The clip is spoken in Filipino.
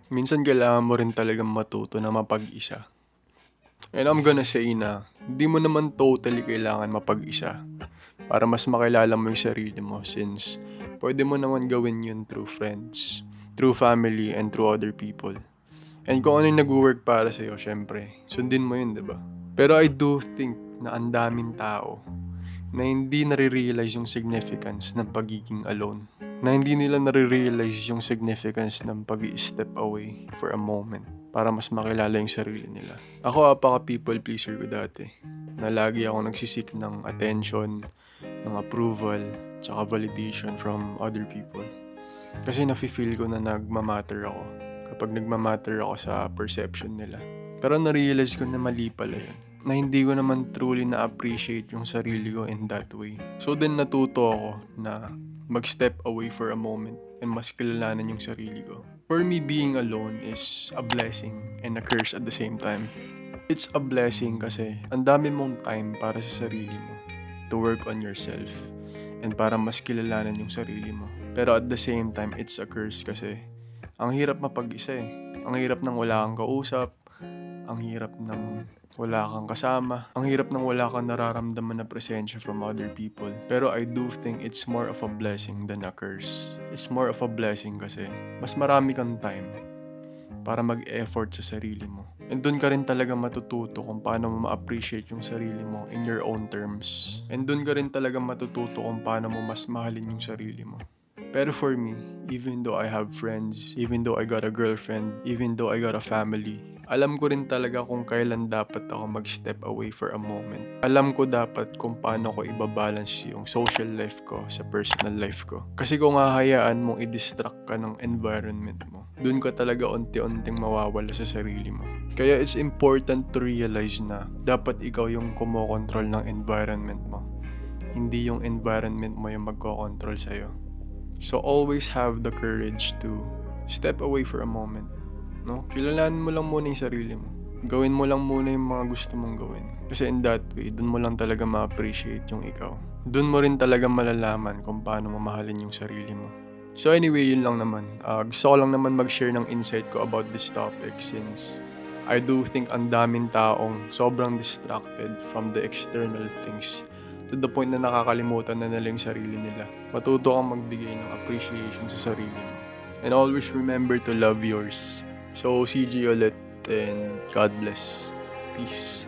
Minsan kailangan mo rin talagang matuto na mapag-isa. And I'm gonna say na hindi mo naman totally kailangan mapag-isa para mas makilala mo yung sarili mo since pwede mo naman gawin yun through friends, through family, and through other people. And kung ano yung nag-work para sa'yo, syempre, sundin mo yun, diba? Pero I do think na ang daming tao na hindi nare-realize yung significance ng pagiging alone. Na hindi nila nare-realize yung significance ng pag-i-step away for a moment para mas makilala yung sarili nila. Ako, apaka people pleaser ko dati. Na lagi ako nagsisik ng attention, ng approval, tsaka validation from other people. Kasi nafe-feel ko na nagmamatter ako kapag nagmamatter ako sa perception nila. Pero na-realize ko na mali pala yun. Na hindi ko naman truly na-appreciate yung sarili ko in that way. So then natuto ako na mag-step away for a moment and mas kilalanin yung sarili ko. For me, being alone is a blessing and a curse at the same time. It's a blessing kasi ang dami mong time para sa sarili mo to work on yourself and para mas kilalanin yung sarili mo. Pero at the same time, it's a curse kasi ang hirap mapag-isa eh. Ang hirap nang wala kang kausap, ang hirap nang wala kang kasama, ang hirap nang wala kang nararamdaman na presensya from other people. Pero I do think it's more of a blessing than a curse. It's more of a blessing kasi mas marami kang time para mag-effort sa sarili mo. And doon ka rin talaga matututo kung paano mo ma-appreciate yung sarili mo in your own terms. And doon ka rin talaga matututo kung paano mo mas mahalin yung sarili mo. Pero for me, even though I have friends, even though I got a girlfriend, even though I got a family, alam ko rin talaga kung kailan dapat ako mag-step away for a moment. Alam ko dapat kung paano ko ibabalance yung social life ko sa personal life ko. Kasi kung hahayaan mong i-distract ka ng environment mo, dun ka talaga unti-unting mawawala sa sarili mo. Kaya it's important to realize na dapat ikaw yung kumokontrol ng environment mo. Hindi yung environment mo yung magkokontrol sa'yo. So always have the courage to step away for a moment. No? Kilalanin mo lang muna yung sarili mo. Gawin mo lang muna yung mga gusto mong gawin. Kasi in that way, dun mo lang talaga ma-appreciate yung ikaw. Dun mo rin talaga malalaman kung paano mamahalin yung sarili mo. So anyway, yun lang naman. Gusto ko lang naman mag-share ng insight ko about this topic since I do think ang daming taong sobrang distracted from the external things to the point na nakakalimutan na nila yung sarili nila. Matuto kang magbigay ng appreciation sa sarili mo. And always remember to love yours. So, CG ulit and God bless. Peace.